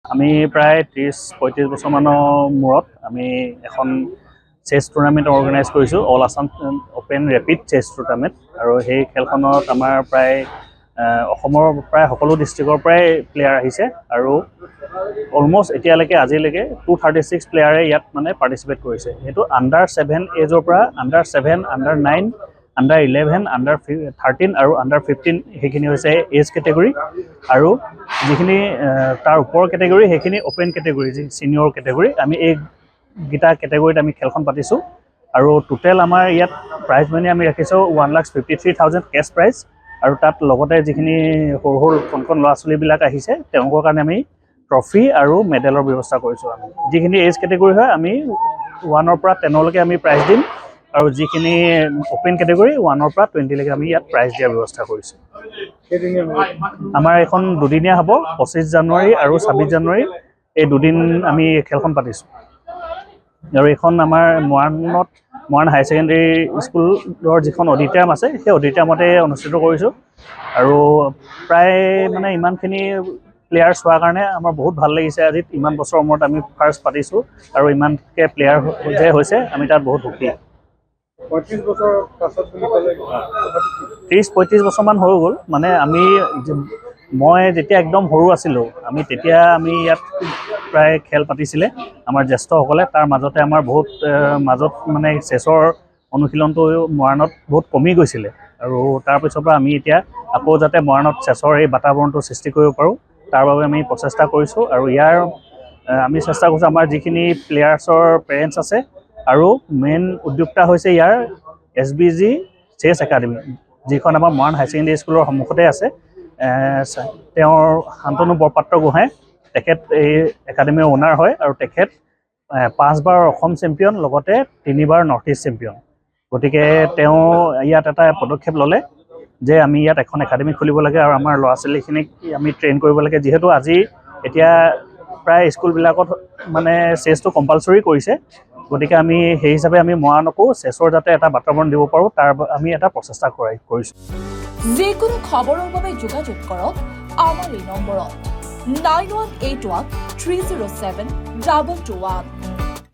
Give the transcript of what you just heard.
আমি প্ৰায় 30-35 বছৰমানৰ মূৰত আমি এখন চেছ টুৰ্ণামেণ্ট অৰ্গেনাইজ কৰিছোঁ, অল আছাম অপেন ৰেপিড চেছ টুৰ্ণামেণ্ট। আৰু সেই খেলখনত আমাৰ প্ৰায় অসমৰ প্ৰায় সকলো ডিষ্ট্ৰিক্টৰ পৰাই প্লেয়াৰ আহিছে আৰু অলমষ্ট এতিয়ালৈকে আজিলৈকে 236 প্লেয়াৰে ইয়াত মানে পাৰ্টিচিপেট কৰিছে। সেইটো under-7 এজৰ পৰা under-7, under-9, under-11, under-13 আৰু under-15 সেইখিনি হৈছে এজ কেটেগৰী। আৰু যিখিনি তাৰ ওপৰৰ কেটেগৰী সেইখিনি অপেন কেটেগৰী, যি ছিনিয়ৰ কেটেগৰী। আমি এইকেইটা কেটেগৰীত আমি খেলখন পাতিছোঁ। আৰু টোটেল আমাৰ ইয়াত প্ৰাইজ মানি আমি ৰাখিছোঁ 1,53,000 কেছ প্ৰাইজ। আৰু তাত লগতে যিখিনি সৰু সৰু কণ ল'ৰা ছোৱালীবিলাক আহিছে তেওঁলোকৰ কাৰণে আমি ট্ৰফি আৰু মেডেলৰ ব্যৱস্থা কৰিছোঁ। আমি যিখিনি এজ কেটেগৰী হয় আমি 1ৰ পৰা 10লৈকে আমি প্ৰাইজ দিম। আৰু যিখিনি অপেন কেটেগৰী 1ৰ পৰা 20লৈকে আমি ইয়াত প্ৰাইজ দিয়াৰ ব্যৱস্থা কৰিছোঁ। আমাৰ এখন দুদিনীয়া হ'ব, 25 জানুৱাৰী আৰু 26 জানুৱাৰী এই দুদিন আমি খেলখন পাতিছোঁ। আৰু এইখন আমাৰ মৰাণ হায়াৰ ছেকেণ্ডেৰী স্কুলৰ যিখন অডিটৰিয়াম আছে সেই অডিটৰিয়ামতে অনুষ্ঠিত কৰিছোঁ। আৰু প্ৰায় মানে ইমানখিনি প্লেয়াৰ চোৱাৰ কাৰণে আমাৰ বহুত ভাল লাগিছে। আজি ইমান বছৰৰ মূৰত আমি ফাৰ্ষ্ট পাতিছোঁ আৰু ইমানকৈ প্লেয়াৰ যে হৈছে আমি তাত বহুত সুখী। 35 বছৰ পাছত বুলি ক'লে 30-35 বছৰমান হৈ গ'ল। মানে মই যেতিয়া একদম সৰু আছিলোঁ তেতিয়া আমি ইয়াত প্ৰায় খেল পাতিছিলে আমাৰ জ্যেষ্ঠসকলে। তাৰ মাজতে আমাৰ বহুত মাজত মানে চেছৰ অনুশীলনটো মৰাণত বহুত কমি গৈছিলে। আৰু তাৰপিছৰ পৰা আমি এতিয়া আকৌ যাতে মৰাণত চেছৰ এই বাতাবৰণটো সৃষ্টি কৰিব পাৰোঁ তাৰ বাবে আমি প্ৰচেষ্টা কৰিছোঁ। আৰু ইয়াৰ আমি চেষ্টা কৰিছোঁ আমাৰ যিখিনি প্লেয়াৰ্ছৰ পেৰেণ্টছ আছে আৰু মেইন উদ্যোক্তা হৈছে ইয়াৰ SBG চেছ একাডেমি, যিখন আমাৰ মৰাণ হায়াৰ ছেকেণ্ডেৰী স্কুলৰ সন্মুখতে আছে। তেওঁৰ শান্তনু বৰপাত্ৰ গোহাঁই, তেখেত এই একাডেমিৰ অ'নাৰ হয়। আৰু তেখেত 5 বাৰ অসম চেম্পিয়ন, লগতে 3 বাৰ নৰ্থ ইষ্ট চেম্পিয়ন। গতিকে তেওঁ ইয়াত এটা পদক্ষেপ ল'লে যে আমি ইয়াত এখন একাডেমি খুলিব লাগে আৰু আমাৰ ল'ৰা ছোৱালীখিনিক আমি ট্ৰেইন কৰিব লাগে। যিহেতু এতিয়া প্ৰায় স্কুলবিলাকত মানে চেছটো কম্পালচৰি কৰিছে। গতিকে আমি সেই হিচাপে আমি মৰাণকো চেছৰ যাতে এটা বাতাবৰণ দিব পাৰোঁ তাৰ আমি এটা প্ৰচেষ্টা কৰিছোঁ। যিকোনো খবৰৰ বাবে যোগাযোগ কৰক আমাৰ এই নম্বৰত 9181 307 2221।